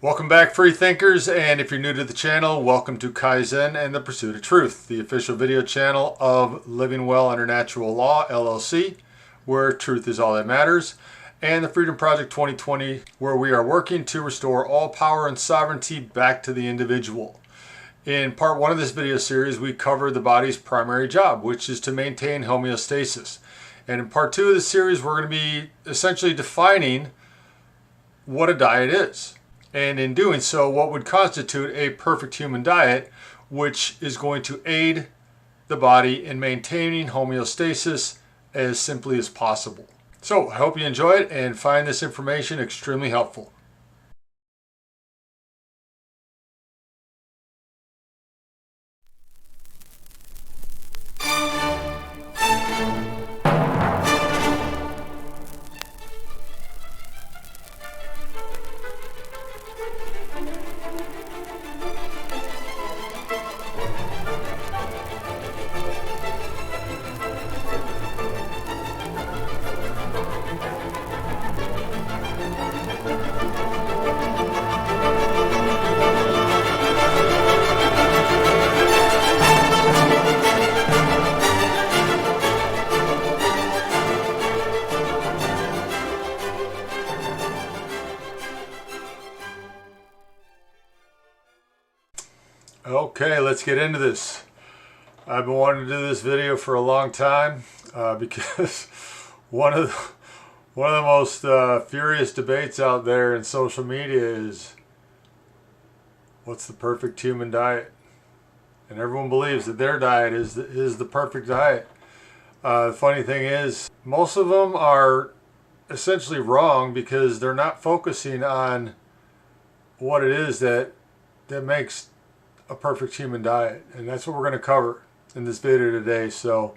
Welcome back, free thinkers, and if you're new to the channel, welcome to Kaizen and the Pursuit of Truth, the official video channel of Living Well Under Natural Law, LLC, where truth is all that matters, and the Freedom Project 2020, where we are working to restore all power and sovereignty back to the individual. In part one of this video series, we covered the body's primary job, which is to maintain homeostasis. And in part two of the series, we're going to be essentially defining what a diet is. And in doing so, what would constitute a perfect human diet, which is going to aid the body in maintaining homeostasis as simply as possible. So I hope you enjoy it and find this information extremely helpful. Okay, let's get into this. I've been wanting to do this video for a long time because one of the most furious debates out there in social media is, what's the perfect human diet? And everyone believes that their diet is the perfect diet. The funny thing is, most of them are essentially wrong because they're not focusing on what it is that makes a perfect human diet, and that's what we're going to cover in this video today. So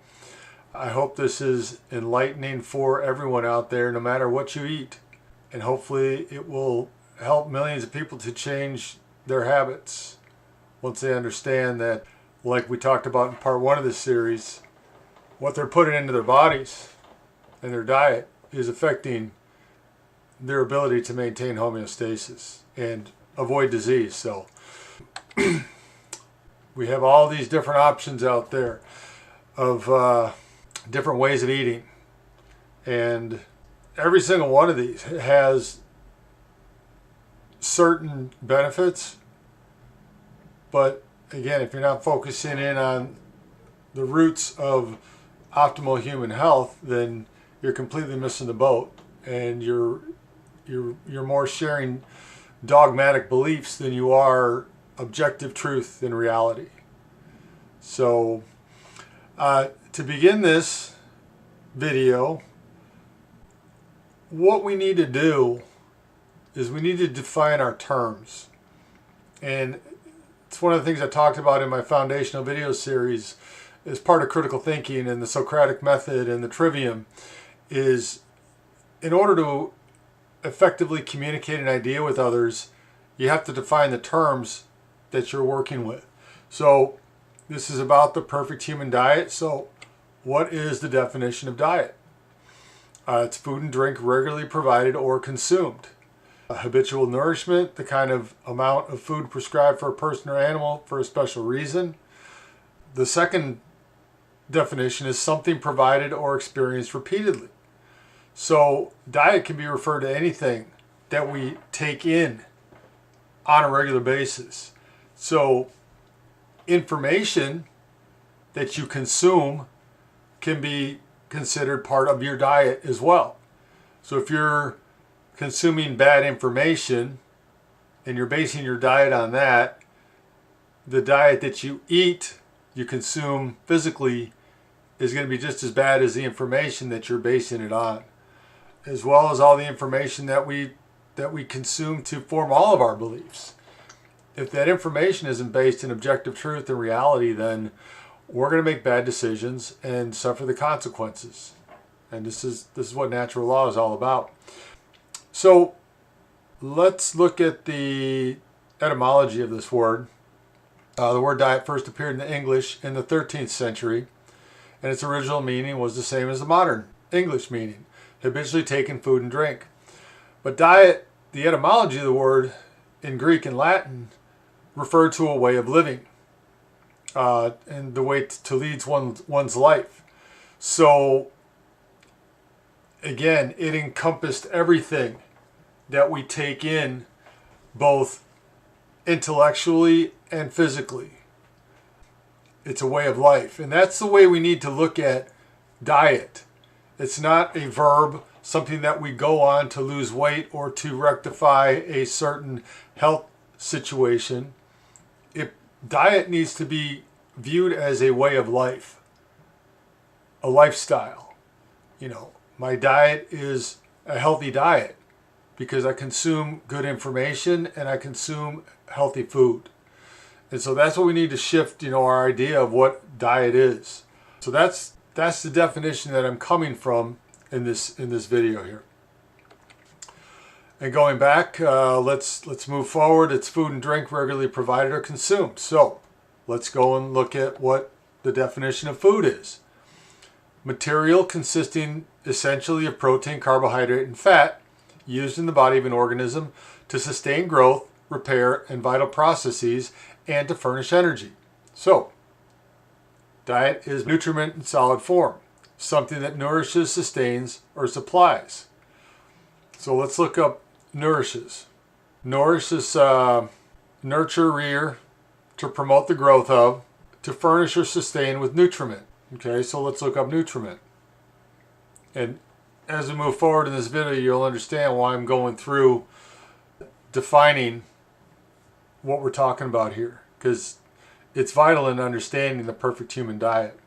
I hope this is enlightening for everyone out there, no matter what you eat, and hopefully it will help millions of people to change their habits once they understand that, like we talked about in part one of this series, what they're putting into their bodies and their diet is affecting their ability to maintain homeostasis and avoid disease. So we have all these different options out there of different ways of eating, and every single one of these has certain benefits, but again, if you're not focusing in on the roots of optimal human health, then you're completely missing the boat, and you're more sharing dogmatic beliefs than you are objective truth in reality. So to begin this video, what we need to do is we need to define our terms. And it's one of the things I talked about in my foundational video series as part of critical thinking and the Socratic method and the trivium, is in order to effectively communicate an idea with others, you have to define the terms that you're working with. So this is about the perfect human diet. So what is the definition of diet? It's food and drink regularly provided or consumed. Habitual nourishment, the kind of amount of food prescribed for a person or animal for a special reason. The second definition is something provided or experienced repeatedly. So diet can be referred to anything that we take in on a regular basis. So information that you consume can be considered part of your diet as well. So if you're consuming bad information and you're basing your diet on that, the diet that you eat, you consume physically, is going to be just as bad as the information that you're basing it on, as well as all the information that we consume to form all of our beliefs. If that information isn't based in objective truth and reality, then we're going to make bad decisions and suffer the consequences. And this is what natural law is all about. So let's look at the etymology of this word. The word diet first appeared in English in the 13th century, and its original meaning was the same as the modern English meaning, habitually taken food and drink. But diet, the etymology of the word, in Greek and Latin refer to a way of living and the way to lead one's life. So again, it encompassed everything that we take in, both intellectually and physically. It's a way of life. And that's the way we need to look at diet. It's not a verb, something that we go on to lose weight or to rectify a certain health situation. Diet needs to be viewed as a way of life, a lifestyle. You know, my diet is a healthy diet because I consume good information and I consume healthy food. And so that's what we need to shift, our idea of what diet is. So that's the definition that I'm coming from in this video here. And going back, let's move forward. It's food and drink regularly provided or consumed. So let's go and look at what the definition of food is. Material consisting essentially of protein, carbohydrate, and fat used in the body of an organism to sustain growth, repair, and vital processes, and to furnish energy. So, diet is nutriment in solid form, something that nourishes, sustains, or supplies. So let's look up nourishes. Nourish is nurture, rear, to promote the growth of, to furnish or sustain with nutriment. Okay, so let's look up nutriment. And as we move forward in this video, you'll understand why I'm going through defining what we're talking about here, because it's vital in understanding the perfect human diet.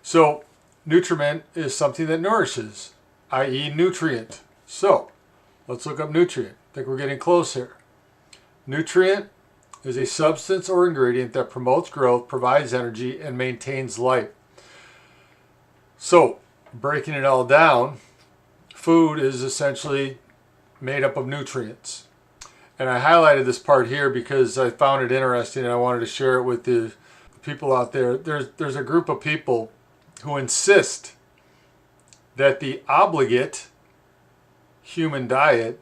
So nutriment is something that nourishes, i.e. nutrient. So let's look up nutrient. I think we're getting close here. Nutrient is a substance or ingredient that promotes growth, provides energy, and maintains life. So breaking it all down, food is essentially made up of nutrients. And I highlighted this part here because I found it interesting and I wanted to share it with the people out there. There's a group of people who insist that the obligate human diet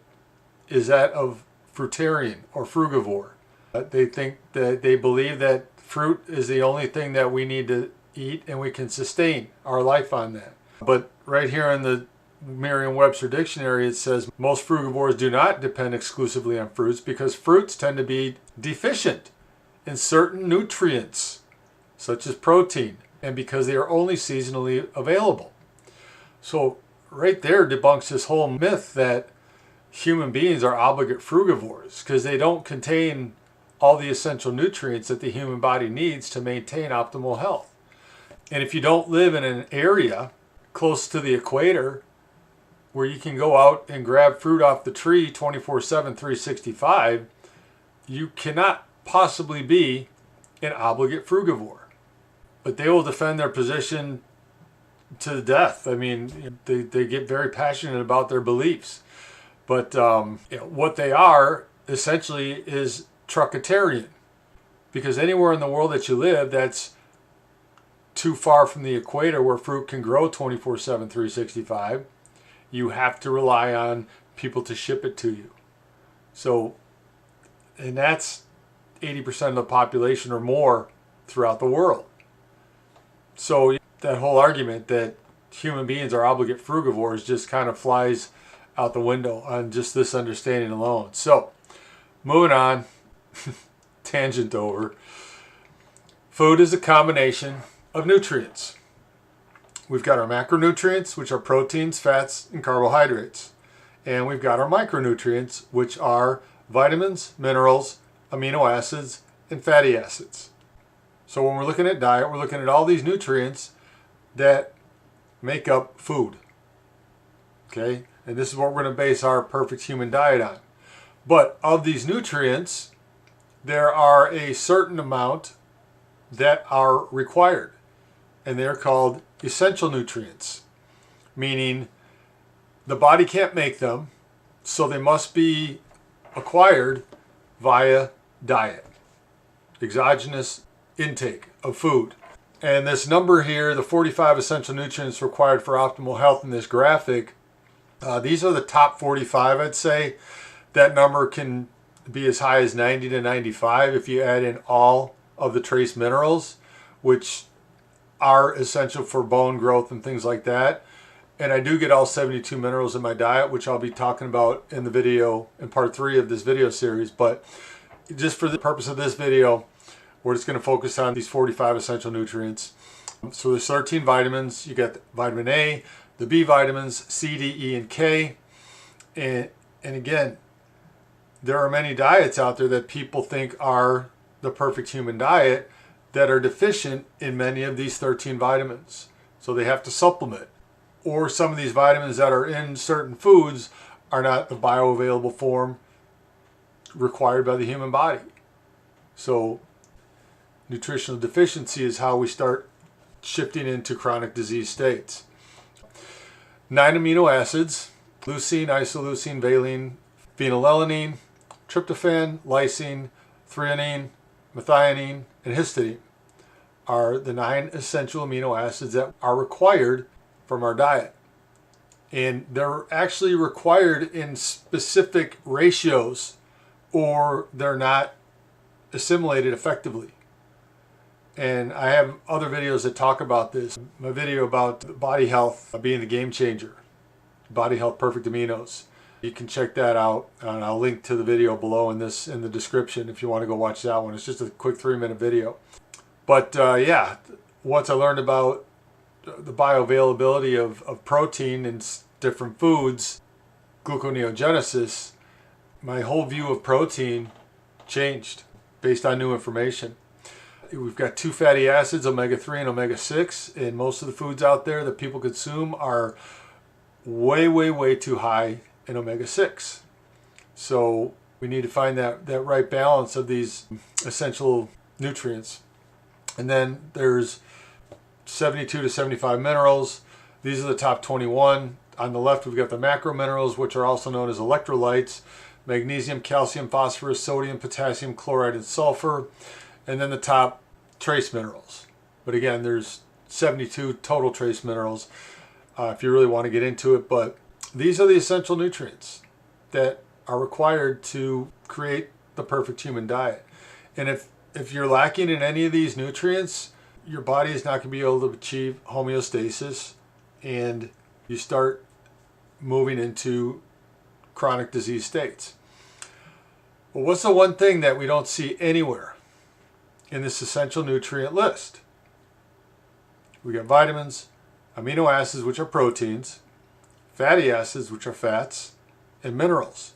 is that of fruitarian or frugivore. They believe that fruit is the only thing that we need to eat and we can sustain our life on that. But right here in the Merriam-Webster dictionary, it says most frugivores do not depend exclusively on fruits because fruits tend to be deficient in certain nutrients, such as protein, and because they are only seasonally available. So right there debunks this whole myth that human beings are obligate frugivores, because they don't contain all the essential nutrients that the human body needs to maintain optimal health. And if you don't live in an area close to the equator where you can go out and grab fruit off the tree 24/7, 365, you cannot possibly be an obligate frugivore. But they will defend their position to the death. I mean, they get very passionate about their beliefs. But what they are essentially is truckitarian. Because anywhere in the world that you live that's too far from the equator where fruit can grow 24/7, 365, you have to rely on people to ship it to you. So, and that's 80% of the population or more throughout the world. So that whole argument that human beings are obligate frugivores just kind of flies out the window on just this understanding alone. So, moving on, tangent over. Food is a combination of nutrients. We've got our macronutrients, which are proteins, fats, and carbohydrates. And we've got our micronutrients, which are vitamins, minerals, amino acids, and fatty acids. So when we're looking at diet, we're looking at all these nutrients that make up food. Okay? And this is what we're going to base our perfect human diet on. But of these nutrients, there are a certain amount that are required. And they're called essential nutrients, meaning the body can't make them, so they must be acquired via diet, exogenous intake of food. And this number here, the 45 essential nutrients required for optimal health in this graphic, these are the top 45, I'd say. That number can be as high as 90 to 95 if you add in all of the trace minerals, which are essential for bone growth and things like that. And I do get all 72 minerals in my diet, which I'll be talking about in the video in part 3 of this video series. But just for the purpose of this video, we're just going to focus on these 45 essential nutrients. So there's 13 vitamins. You got vitamin A, the B vitamins, C, D, E, and K. And again, there are many diets out there that people think are the perfect human diet that are deficient in many of these 13 vitamins. So they have to supplement. Or some of these vitamins that are in certain foods are not the bioavailable form required by the human body. So nutritional deficiency is how we start shifting into chronic disease states. 9 amino acids: leucine, isoleucine, valine, phenylalanine, tryptophan, lysine, threonine, methionine, and histidine are the 9 essential amino acids that are required from our diet. And they're actually required in specific ratios, or they're not assimilated effectively. And I have other videos that talk about this. My video about body health being the game changer, body health perfect aminos. You can check that out, and I'll link to the video below in the description if you want to go watch that one. It's just a quick 3-minute video. But yeah, once I learned about the bioavailability of protein in different foods, gluconeogenesis, my whole view of protein changed based on new information. We've got 2 fatty acids, omega-3 and omega-6, and most of the foods out there that people consume are way, way, way too high in omega-6. So we need to find that right balance of these essential nutrients. And then there's 72 to 75 minerals. These are the top 21. On the left, we've got the macro minerals, which are also known as electrolytes: magnesium, calcium, phosphorus, sodium, potassium, chloride, and sulfur. And then the top trace minerals. But again, there's 72 total trace minerals if you really want to get into it. But these are the essential nutrients that are required to create the perfect human diet. And if you're lacking in any of these nutrients, your body is not going to be able to achieve homeostasis, and you start moving into chronic disease states. Well, what's the one thing that we don't see anywhere in this essential nutrient list? We got vitamins, amino acids, which are proteins, fatty acids, which are fats, and minerals.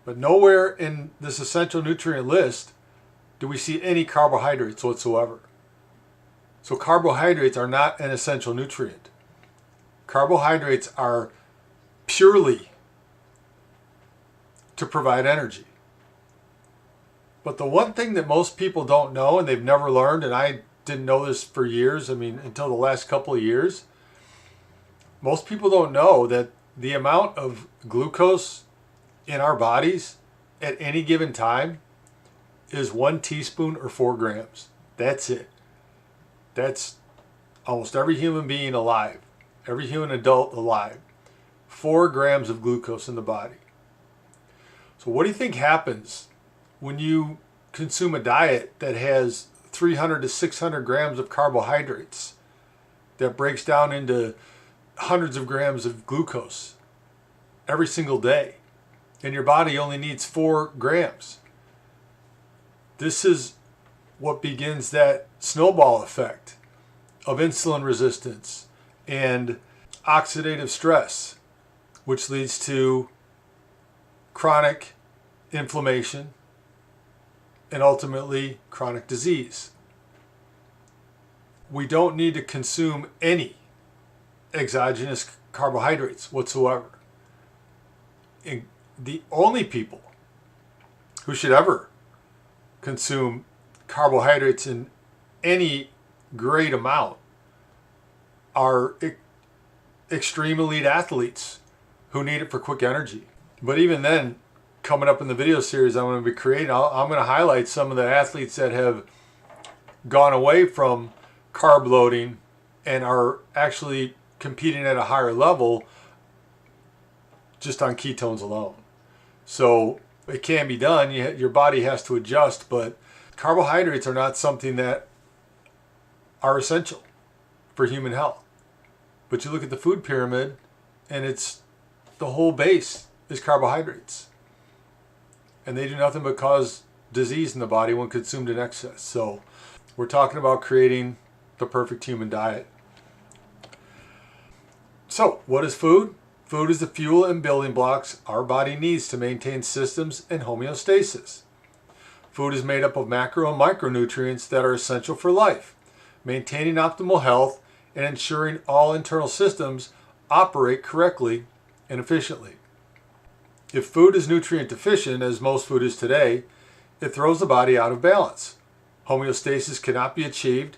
But nowhere in this essential nutrient list do we see any carbohydrates whatsoever. So carbohydrates are not an essential nutrient. Carbohydrates are purely to provide energy. But the one thing that most people don't know, and they've never learned, and I didn't know this for years, I mean until the last couple of years, most people don't know that the amount of glucose in our bodies at any given time is 1 teaspoon or 4 grams. That's it. That's almost every human being alive, every human adult alive. 4 grams of glucose in the body. So what do you think happens when you consume a diet that has 300 to 600 grams of carbohydrates that breaks down into hundreds of grams of glucose every single day, and your body only needs 4 grams? This is what begins that snowball effect of insulin resistance and oxidative stress, which leads to chronic inflammation and ultimately chronic disease. We don't need to consume any exogenous carbohydrates whatsoever. And the only people who should ever consume carbohydrates in any great amount are extreme elite athletes who need it for quick energy. But even then, coming up in the video series I'm going to be creating, I'm going to highlight some of the athletes that have gone away from carb loading and are actually competing at a higher level just on ketones alone. So It can be done. Your body has to adjust, but carbohydrates are not something that are essential for human health. But you look at the food pyramid, and it's the whole base is carbohydrates. And they do nothing but cause disease in the body when consumed in excess. So we're talking about creating the perfect human diet. So what is food? Food is the fuel and building blocks our body needs to maintain systems and homeostasis. Food is made up of macro and micronutrients that are essential for life, maintaining optimal health and ensuring all internal systems operate correctly and efficiently. If food is nutrient deficient, as most food is today, it throws the body out of balance. Homeostasis cannot be achieved,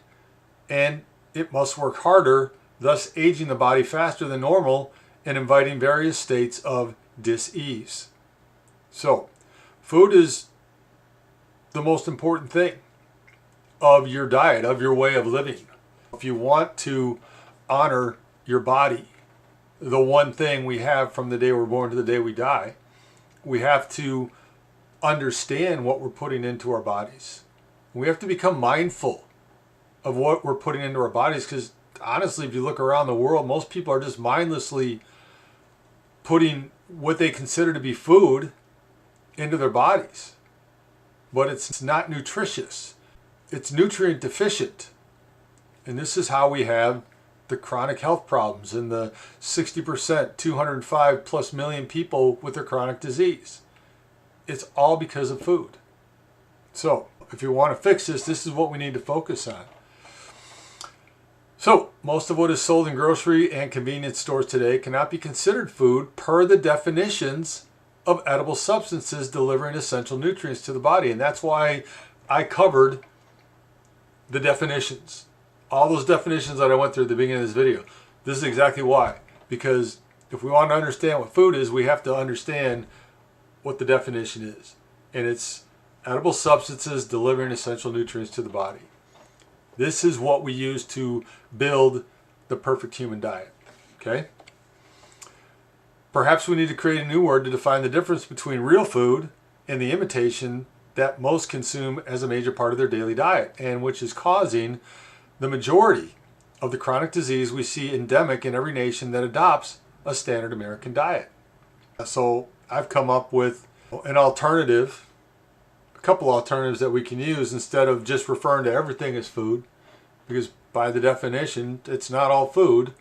and it must work harder, thus aging the body faster than normal and inviting various states of dis-ease. So, food is the most important thing of your diet, of your way of living. If you want to honor your body, the one thing we have from the day we're born to the day we die, we have to understand what we're putting into our bodies. We have to become mindful of what we're putting into our bodies, because honestly, if you look around the world, most people are just mindlessly putting what they consider to be food into their bodies. But it's not nutritious. It's nutrient deficient. And this is how we have the chronic health problems and the 60%, 205 plus million people with their chronic disease. It's all because of food. So if you want to fix this is what we need to focus on. So most of what is sold in grocery and convenience stores today cannot be considered food per the definitions of edible substances delivering essential nutrients to the body. And that's why I covered the definitions. All those definitions that I went through at the beginning of this video. This is exactly why. Because if we want to understand what food is, we have to understand what the definition is. And it's edible substances delivering essential nutrients to the body. This is what we use to build the perfect human diet. Okay? Perhaps we need to create a new word to define the difference between real food and the imitation that most consume as a major part of their daily diet, and which is causing the majority of the chronic disease we see endemic in every nation that adopts a standard American diet. So I've come up with an alternative, a couple alternatives that we can use instead of just referring to everything as food, because by the definition, it's not all food.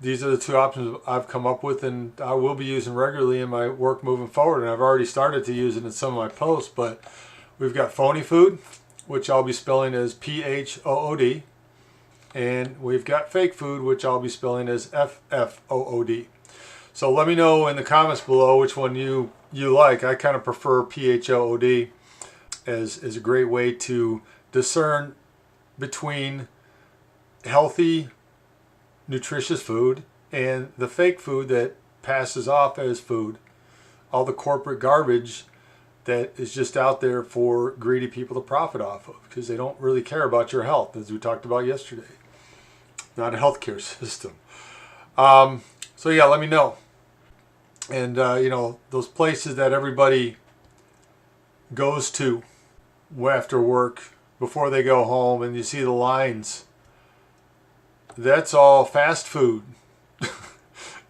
These are the two options I've come up with, and I will be using regularly in my work moving forward, and I've already started to use it in some of my posts. But we've got phony food, which I'll be spelling as PHOOD, and we've got fake food, which I'll be spelling as FFOOD. So let me know in the comments below which one you like. I kind of prefer PHOOD as a great way to discern between healthy, nutritious food and the fake food that passes off as food. All the corporate garbage that is just out there for greedy people to profit off of, because they don't really care about your health, as we talked about yesterday. Not a healthcare system. So yeah, let me know. And you know, those places that everybody goes to after work before they go home, and you see the lines, that's all fast food.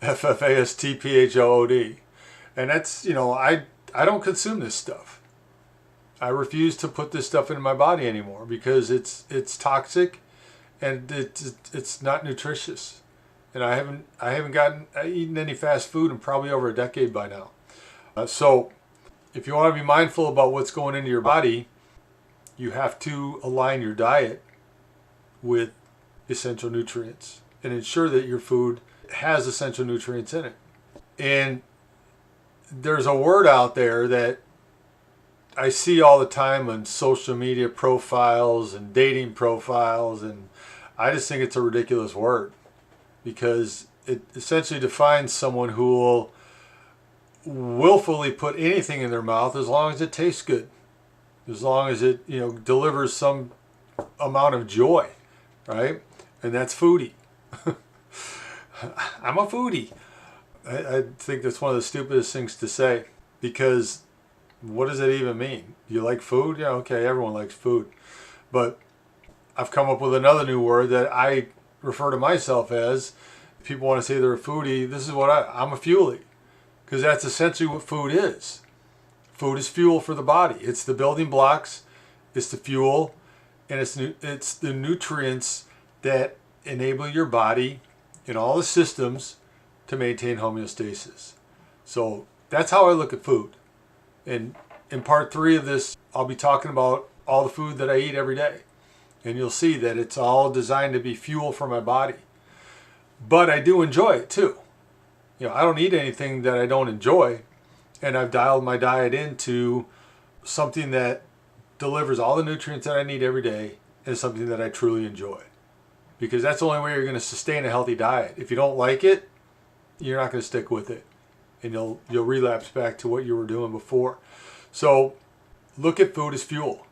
FFASTPHOOD. And that's, you know, I don't consume this stuff. I refuse to put this stuff into my body anymore because it's toxic and it's not nutritious. And I haven't eaten any fast food in probably over a decade by now. So if you want to be mindful about what's going into your body, you have to align your diet with essential nutrients and ensure that your food has essential nutrients in it. And there's a word out there that I see all the time on social media profiles and dating profiles, and I just think it's a ridiculous word because it essentially defines someone who will willfully put anything in their mouth as long as it tastes good, as long as it, you know, delivers some amount of joy, right? And that's foodie. I'm a foodie. I think that's one of the stupidest things to say, because What does it even mean? You like food? Yeah, okay, everyone likes food. But I've come up with another new word that I refer to myself as. If people want to say they're a foodie, this is what I'm a fuelie. Because that's essentially what food is. Food is fuel for the body. It's the building blocks, it's the fuel, and it's the nutrients that enable your body in all the systems to maintain homeostasis. So that's how I look at food. And in part 3 of this, I'll be talking about all the food that I eat every day. And you'll see that it's all designed to be fuel for my body. But I do enjoy it too. I don't eat anything that I don't enjoy. And I've dialed my diet into something that delivers all the nutrients that I need every day and something that I truly enjoy. Because that's the only way you're going to sustain a healthy diet. If you don't like it, you're not going to stick with it. And you'll relapse back to what you were doing before. So look at food as fuel.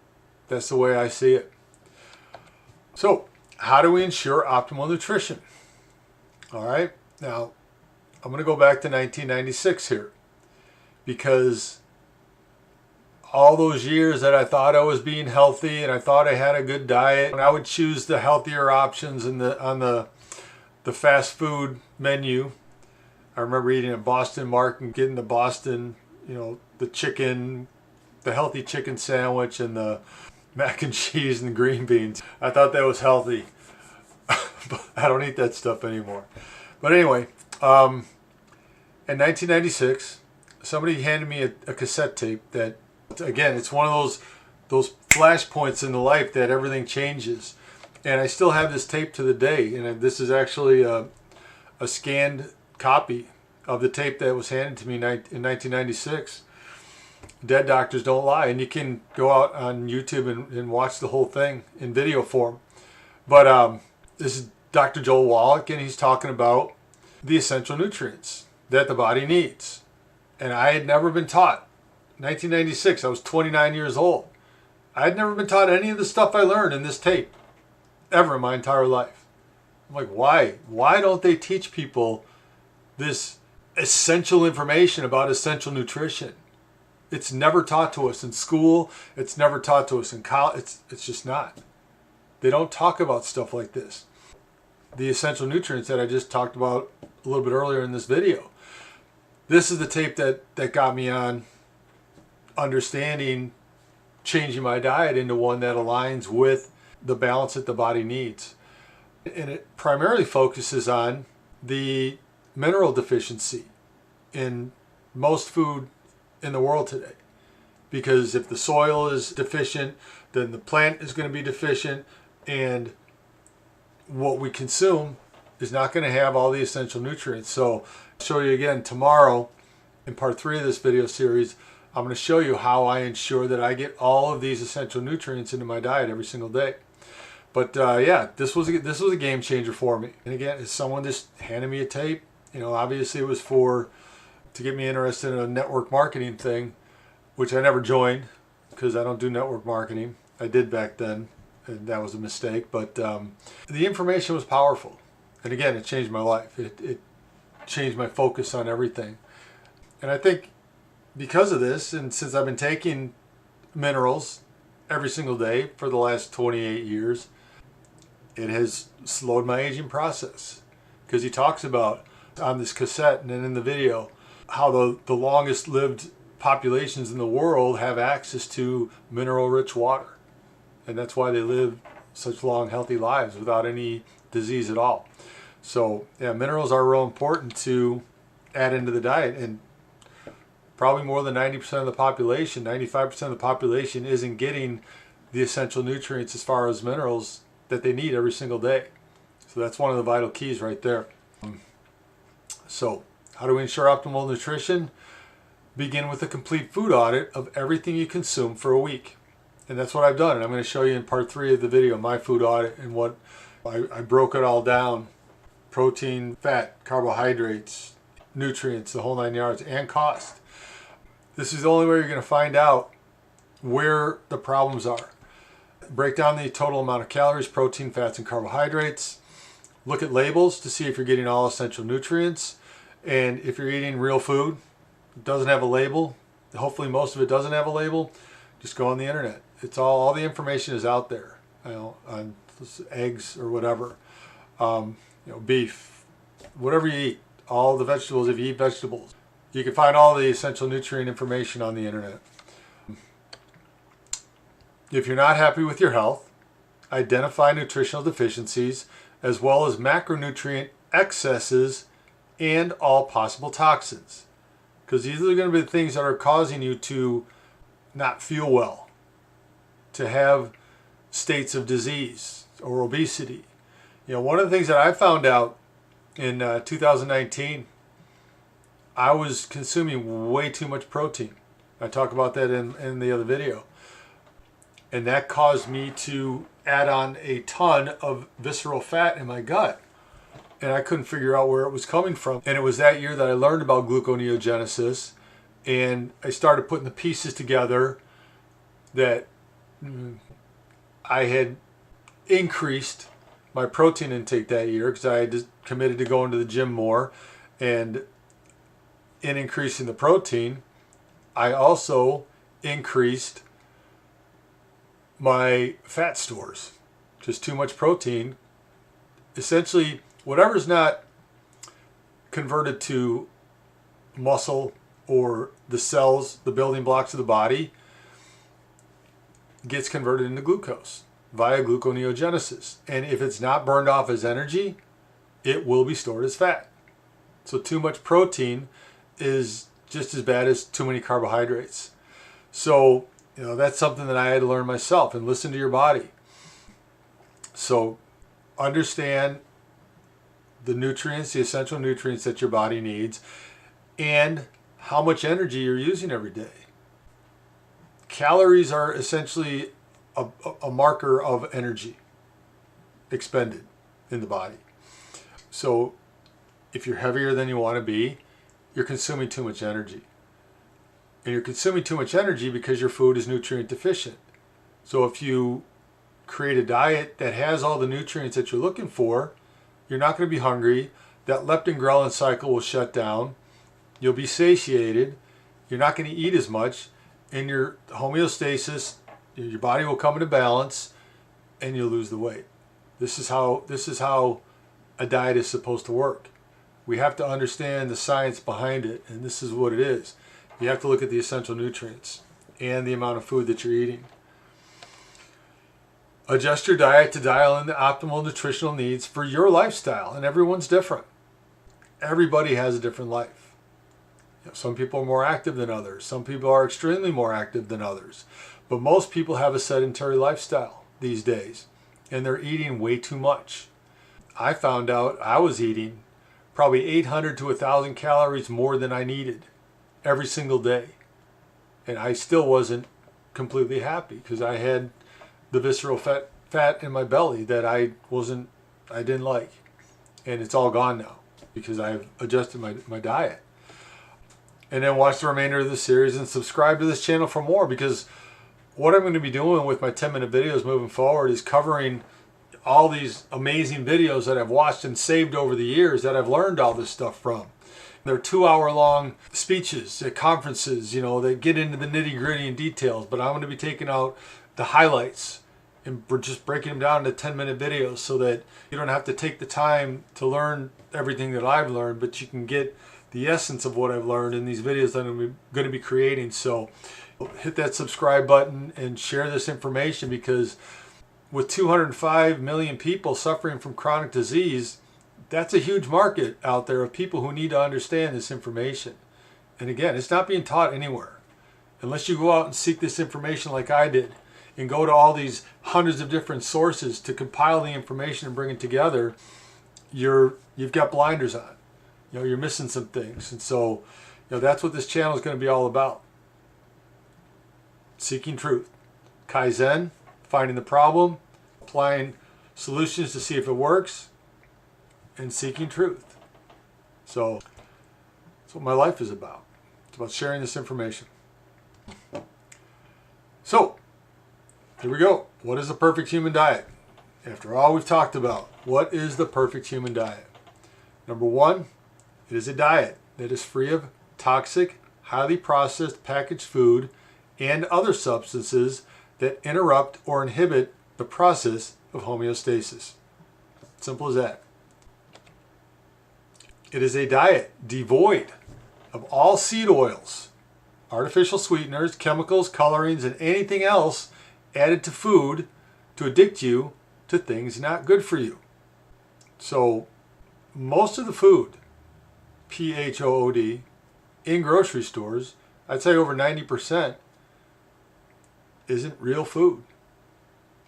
That's the way I see it. So how do we ensure optimal nutrition? All right. Now, I'm going to go back to 1996 here. Because all those years that I thought I was being healthy and I thought I had a good diet, and I would choose the healthier options on the fast food menu. I remember eating at Boston Market and getting the Boston, the chicken, the healthy chicken sandwich and the mac and cheese and the green beans. I thought that was healthy. But I don't eat that stuff anymore. But anyway, in 1996, somebody handed me a cassette tape that, again, it's one of those flashpoints in the life that everything changes. And I still have this tape to the day. And this is actually a scanned copy of the tape that was handed to me in 1996. Dead Doctors Don't Lie. And you can go out on YouTube and watch the whole thing in video form. But this is Dr. Joel Wallach, and he's talking about the essential nutrients that the body needs. And I had never been taught. 1996, I was 29 years old. I had never been taught any of the stuff I learned in this tape ever in my entire life. I'm like, why? Why don't they teach people this essential information about essential nutrition? It's never taught to us in school. It's never taught to us in college. It's just not. They don't talk about stuff like this. The essential nutrients that I just talked about a little bit earlier in this video. This is the tape that got me on understanding changing my diet into one that aligns with the balance that the body needs. And it primarily focuses on the mineral deficiency in most food in the world today. Because if the soil is deficient, then the plant is going to be deficient, and what we consume is not going to have all the essential nutrients. So I'll show you again tomorrow in part 3 of this video series. I'm going to show you how I ensure that I get all of these essential nutrients into my diet every single day. But yeah, this was a game changer for me. And again, it's someone just handed me a tape. Obviously it was to get me interested in a network marketing thing, which I never joined because I don't do network marketing. I did back then, and that was a mistake. But the information was powerful. And again, it changed my life. It changed my focus on everything. And I think because of this, and since I've been taking minerals every single day for the last 28 years, it has slowed my aging process. Because he talks about on this cassette and then in the video how the longest lived populations in the world have access to mineral rich water. And that's why they live such long, healthy lives without any disease at all. So yeah, minerals are real important to add into the diet. And probably more than 90% of the population, 95% of the population isn't getting the essential nutrients as far as minerals that they need every single day. So that's one of the vital keys right there. So how do we ensure optimal nutrition? Begin with a complete food audit of everything you consume for a week. And that's what I've done. And I'm going to show you in part 3 of the video, my food audit, and what I broke it all down. Protein, fat, carbohydrates, nutrients, the whole 9 yards, and cost. This is the only way you're going to find out where the problems are. Break down the total amount of calories, protein, fats, and carbohydrates. Look at labels to see if you're getting all essential nutrients. And if you're eating real food, it doesn't have a label, hopefully most of it doesn't have a label, just go on the internet. It's all the information is out there, on eggs or whatever, beef, whatever you eat, all the vegetables, if you eat vegetables. You can find all the essential nutrient information on the internet. If you're not happy with your health, identify nutritional deficiencies as well as macronutrient excesses and all possible toxins. Because these are going to be the things that are causing you to not feel well, to have states of disease or obesity. One of the things that I found out in 2019, I was consuming way too much protein. I talk about that in the other video. And that caused me to add on a ton of visceral fat in my gut. And I couldn't figure out where it was coming from. And it was that year that I learned about gluconeogenesis. And I started putting the pieces together that I had increased my protein intake that year because I had committed to going to the gym more. And in increasing the protein, I also increased my fat stores. Just too much protein. Essentially, whatever's not converted to muscle or the cells, the building blocks of the body, gets converted into glucose via gluconeogenesis. And if it's not burned off as energy, it will be stored as fat. So too much protein is just as bad as too many carbohydrates. So, that's something that I had to learn myself, and listen to your body. So understand the nutrients, the essential nutrients that your body needs, and how much energy you're using every day. Calories are essentially a marker of energy expended in the body. So if you're heavier than you want to be, you're consuming too much energy. And you're consuming too much energy because your food is nutrient deficient. So if you create a diet that has all the nutrients that you're looking for, you're not going to be hungry. That leptin ghrelin cycle will shut down. You'll be satiated. You're not going to eat as much. And your homeostasis, your body will come into balance, and you'll lose the weight. This is how a diet is supposed to work. We have to understand the science behind it, and this is what it is. You have to look at the essential nutrients and the amount of food that you're eating. Adjust your diet to dial in the optimal nutritional needs for your lifestyle, and everyone's different. Everybody has a different life. Some people are more active than others. Some people are extremely more active than others. But most people have a sedentary lifestyle these days, and they're eating way too much. I found out I was eating probably 800 to 1,000 calories more than I needed every single day. And I still wasn't completely happy because I had the visceral fat in my belly that I didn't like. And it's all gone now because I've adjusted my diet. And then watch the remainder of the series and subscribe to this channel for more, because what I'm going to be doing with my 10-minute videos moving forward is covering all these amazing videos that I've watched and saved over the years that I've learned all this stuff from. They're 2-hour-long speeches at conferences, that get into the nitty-gritty and details, but I'm going to be taking out the highlights and we're just breaking them down into 10-minute videos so that you don't have to take the time to learn everything that I've learned, but you can get the essence of what I've learned in these videos that I'm going to be creating. So hit that subscribe button and share this information, because with 205 million people suffering from chronic disease, that's a huge market out there of people who need to understand this information. And again, it's not being taught anywhere. Unless you go out and seek this information like I did and go to all these hundreds of different sources to compile the information and bring it together, you've got blinders on. You're missing some things. And so, that's what this channel is going to be all about. Seeking truth. Kaizen, finding the problem, applying solutions to see if it works, and seeking truth. So that's what my life is about. It's about sharing this information. So here we go. What is the perfect human diet? After all we've talked about, what is the perfect human diet? Number one, it is a diet that is free of toxic, highly processed packaged food, and other substances that interrupt or inhibit the process of homeostasis. Simple as that. It is a diet devoid of all seed oils, artificial sweeteners, chemicals, colorings, and anything else added to food to addict you to things not good for you. So most of the food, PHOOD, in grocery stores, I'd say over 90%, isn't real food.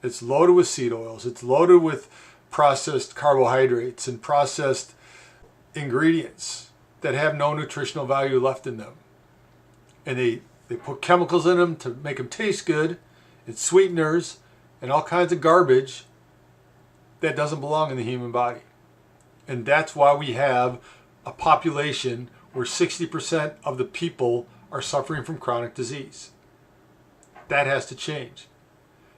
It's loaded with seed oils. It's loaded with processed carbohydrates and processed ingredients that have no nutritional value left in them. And they put chemicals in them to make them taste good, and sweeteners, and all kinds of garbage that doesn't belong in the human body. And that's why we have a population where 60% of the people are suffering from chronic disease. That has to change.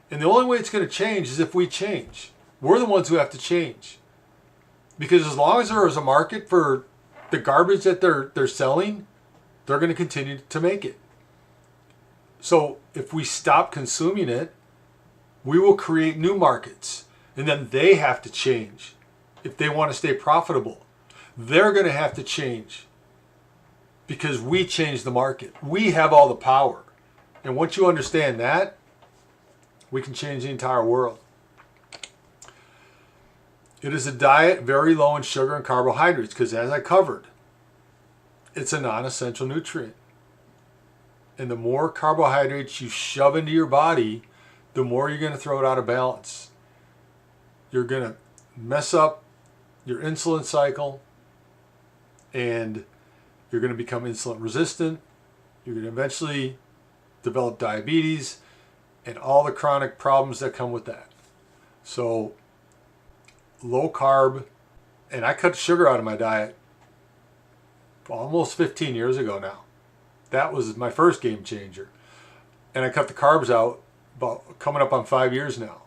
And the only way it's going to change is if we change. We're the ones who have to change. Because as long as there is a market for the garbage that they're selling, they're going to continue to make it. So if we stop consuming it, we will create new markets. And then they have to change if they want to stay profitable. They're going to have to change because we change the market. We have all the power. And once you understand that, we can change the entire world. It is a diet very low in sugar and carbohydrates because, as I covered, it's a non-essential nutrient. And the more carbohydrates you shove into your body, the more you're going to throw it out of balance. You're going to mess up your insulin cycle, and you're going to become insulin resistant. You're going to eventually develop diabetes and all the chronic problems that come with that. So low carb, and I cut sugar out of my diet almost 15 years ago now. That was my first game changer. And I cut the carbs out about coming up on 5 years now.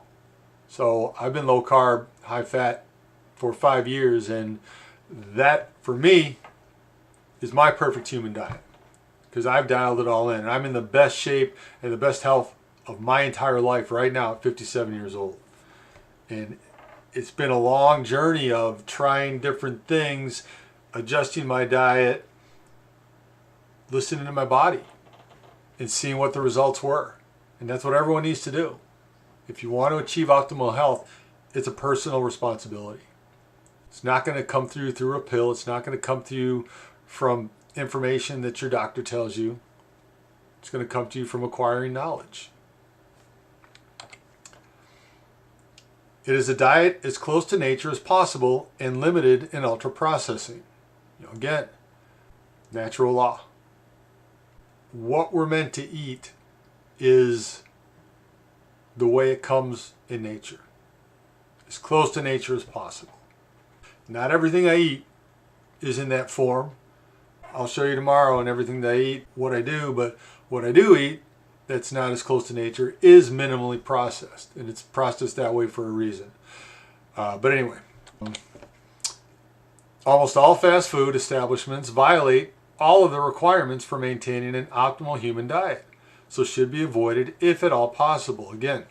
So I've been low carb, high fat for 5 years, and that for me is my perfect human diet because I've dialed it all in. I'm in the best shape and the best health of my entire life right now at 57 years old. And it's been a long journey of trying different things, adjusting my diet, listening to my body, and seeing what the results were. And that's what everyone needs to do. If you want to achieve optimal health, it's a personal responsibility. It's not going to come through a pill. It's not going to come to you from information that your doctor tells you. It's going to come to you from acquiring knowledge. It is a diet as close to nature as possible and limited in ultra processing. Again, natural law. What we're meant to eat is the way it comes in nature, as close to nature as possible. Not everything I eat is in that form. I'll show you tomorrow and everything that I eat, what I do, but what I do eat that's not as close to nature is minimally processed, and it's processed that way for a reason. But anyway, almost all fast food establishments violate all of the requirements for maintaining an optimal human diet, so should be avoided if at all possible. Again,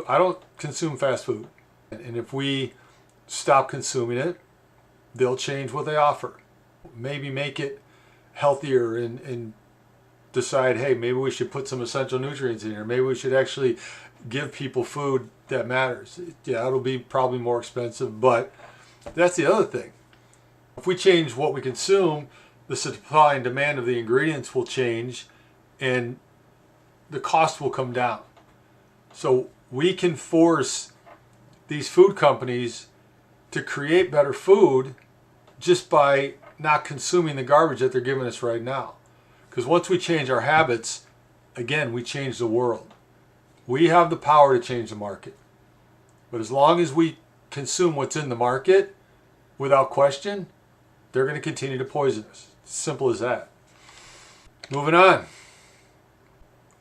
I don't consume fast food, and if we stop consuming it, they'll change what they offer. Maybe make it healthier and decide, hey, maybe we should put some essential nutrients in here. Maybe we should actually give people food that matters. Yeah, it'll be probably more expensive, but that's the other thing. If we change what we consume, the supply and demand of the ingredients will change and the cost will come down. So we can force these food companies to create better food just by not consuming the garbage that they're giving us right now. Because once we change our habits, again, we change the world. We have the power to change the market. But as long as we consume what's in the market, without question, they're going to continue to poison us. Simple as that. Moving on.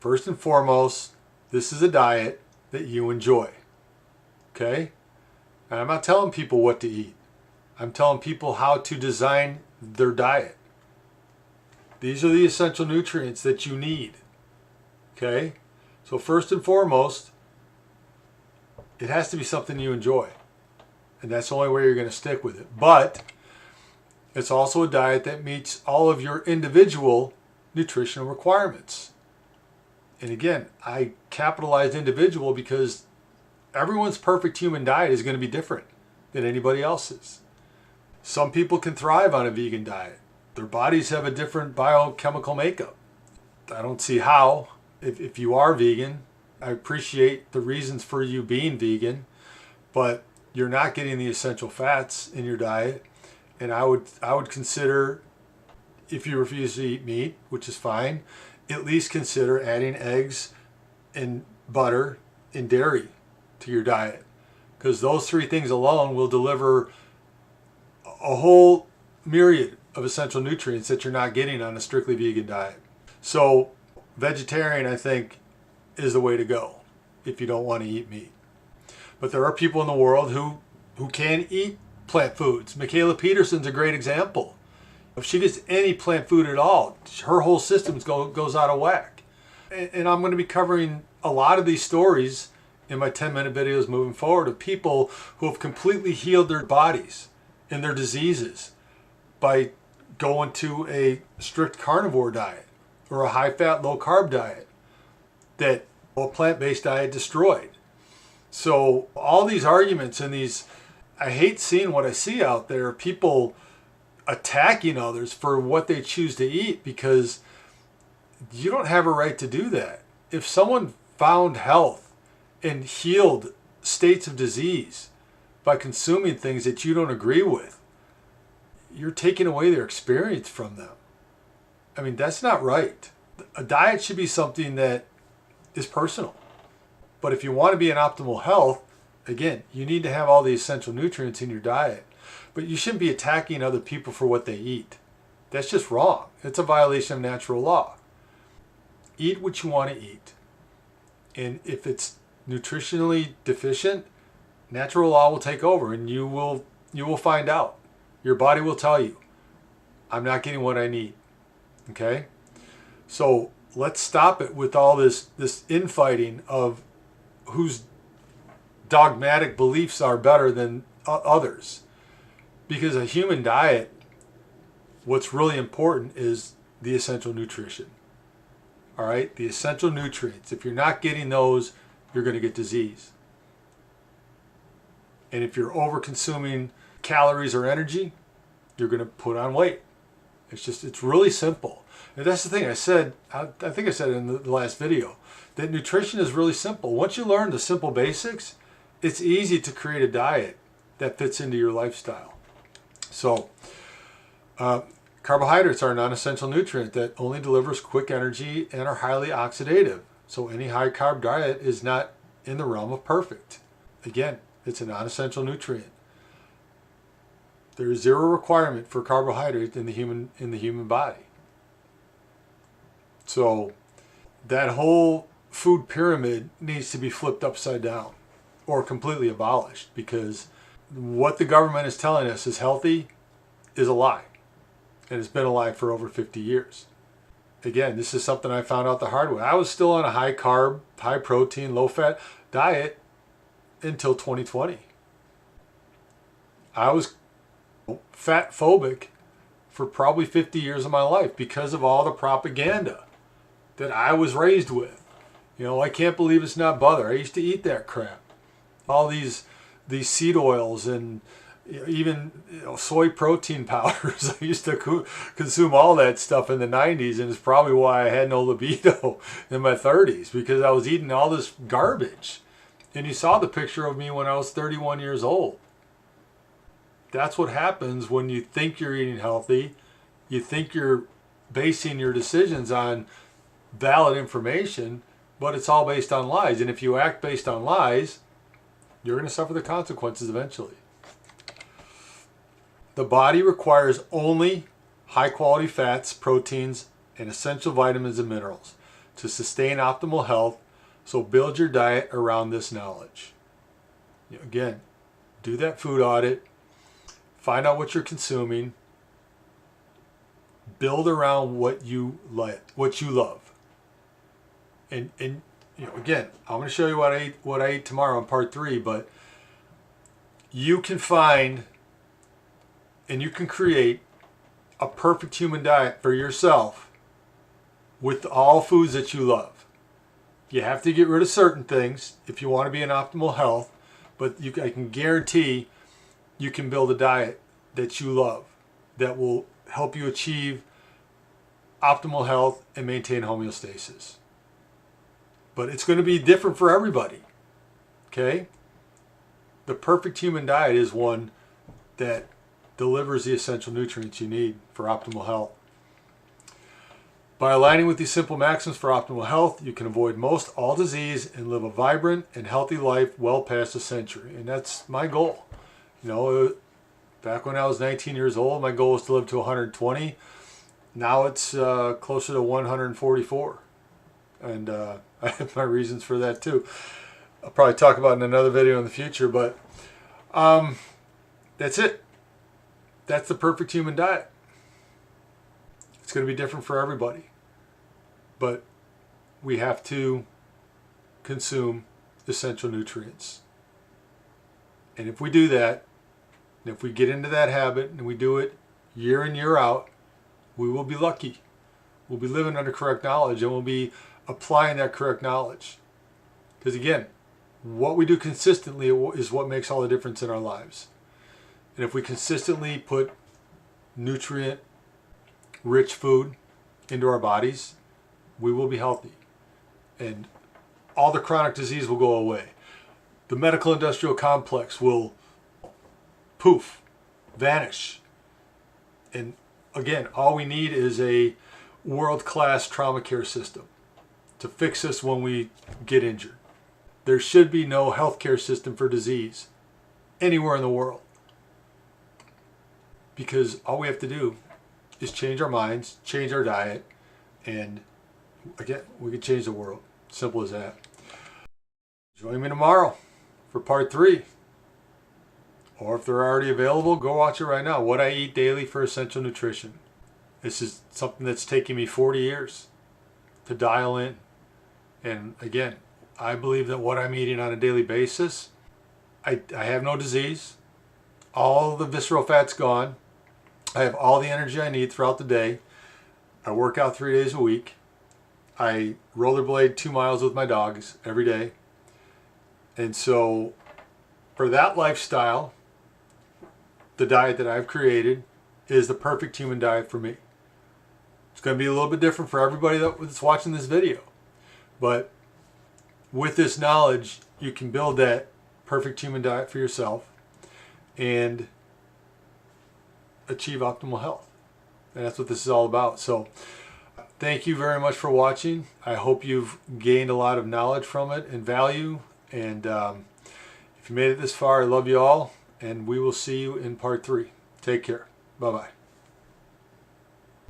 First and foremost, this is a diet that you enjoy. Okay? And I'm not telling people what to eat. I'm telling people how to design their diet. These are the essential nutrients that you need. Okay? So first and foremost, it has to be something you enjoy. And that's the only way you're going to stick with it. But it's also a diet that meets all of your individual nutritional requirements. And again, I capitalized individual because everyone's perfect human diet is going to be different than anybody else's. Some people can thrive on a vegan diet. Their bodies have a different biochemical makeup. I don't see how. If you are vegan, I appreciate the reasons for you being vegan, but you're not getting the essential fats in your diet. And I would consider, if you refuse to eat meat, which is fine, at least consider adding eggs and butter and dairy to your diet, because those three things alone will deliver a whole myriad of essential nutrients that you're not getting on a strictly vegan diet. So vegetarian, I think, is the way to go if you don't want to eat meat. But there are people in the world who can eat plant foods. Michaela Peterson's a great example. If she gets any plant food at all, her whole system goes out of whack. And I'm going to be covering a lot of these stories in my 10-minute videos moving forward of people who have completely healed their bodies and their diseases by going to a strict carnivore diet or a high-fat, low-carb diet that a plant-based diet destroyed. So all these arguments and these, I hate seeing what I see out there, people attacking others for what they choose to eat, because you don't have a right to do that. If someone found health and healed states of disease by consuming things that you don't agree with, you're taking away their experience from them. I mean, that's not right. A diet should be something that is personal. But if you want to be in optimal health, again, you need to have all the essential nutrients in your diet. But you shouldn't be attacking other people for what they eat. That's just wrong. It's a violation of natural law. Eat what you want to eat. And if it's nutritionally deficient, natural law will take over, and you will find out. Your body will tell you, I'm not getting what I need. Okay? So let's stop it with all this infighting of whose dogmatic beliefs are better than others. Because a human diet, what's really important is the essential nutrition. All right? The essential nutrients. If you're not getting those, you're going to get disease. And if you're over consuming calories or energy, you're going to put on weight. It's really simple. And that's the thing I think I said in the last video, that nutrition is really simple. Once you learn the simple basics, it's easy to create a diet that fits into your lifestyle. So, carbohydrates are a non-essential nutrient that only delivers quick energy and are highly oxidative. So any high-carb diet is not in the realm of perfect. Again, it's a non-essential nutrient. There is zero requirement for carbohydrate in the human body. So that whole food pyramid needs to be flipped upside down or completely abolished, because what the government is telling us is healthy is a lie. And it's been a lie for over 50 years. Again, this is something I found out the hard way. I was still on a high carb, high protein, low fat diet until 2020. I was fat phobic for probably 50 years of my life because of all the propaganda that I was raised with. You know, I can't believe it's not butter. I used to eat that crap. All these seed oils and even soy protein powders. I used to consume all that stuff in the 90s, and it's probably why I had no libido in my 30s, because I was eating all this garbage. And you saw the picture of me when I was 31 years old. That's what happens when you think you're eating healthy. You think you're basing your decisions on valid information, but it's all based on lies. And if you act based on lies, you're going to suffer the consequences eventually. The body requires only high-quality fats, proteins, and essential vitamins and minerals to sustain optimal health, so build your diet around this knowledge. Again, do that food audit, find out what you're consuming, build around what you like, what you love. And you know, again, I'm going to show you what I ate tomorrow in part 3, but you can find and you can create a perfect human diet for yourself with all foods that you love. You have to get rid of certain things if you want to be in optimal health, but I can guarantee you can build a diet that you love that will help you achieve optimal health and maintain homeostasis. But it's going to be different for everybody. Okay? The perfect human diet is one that delivers the essential nutrients you need for optimal health. By aligning with these simple maxims for optimal health, you can avoid most all disease and live a vibrant and healthy life well past a century. And that's my goal. You know, back when I was 19 years old, my goal was to live to 120. Now it's closer to 144. And I have my reasons for that too. I'll probably talk about it in another video in the future, but that's it. That's the perfect human diet. It's going to be different for everybody. But we have to consume essential nutrients. And if we do that, and if we get into that habit and we do it year in, year out, we will be lucky. We'll be living under correct knowledge, and we'll be applying that correct knowledge. Because again, what we do consistently is what makes all the difference in our lives. And if we consistently put nutrient-rich food into our bodies, we will be healthy. And all the chronic disease will go away. The medical industrial complex will poof, vanish. And again, all we need is a world-class trauma care system to fix us when we get injured. There should be no healthcare system for disease anywhere in the world. Because all we have to do is change our minds, change our diet, and again, we can change the world. Simple as that. Join me tomorrow for part 3. Or if they're already available, go watch it right now. What I eat daily for essential nutrition. This is something that's taken me 40 years to dial in. And again, I believe that what I'm eating on a daily basis, I have no disease. All the visceral fat's gone. I have all the energy I need throughout the day. I work out 3 days a week. I rollerblade 2 miles with my dogs every day. And so for that lifestyle, the diet that I've created is the perfect human diet for me. It's going to be a little bit different for everybody that's watching this video. But with this knowledge, you can build that perfect human diet for yourself and achieve optimal health. And that's what this is all about. So thank you very much for watching. I hope you've gained a lot of knowledge from it and value. And if you made it this far, I love you all. And we will see you in part 3. Take care. Bye-bye.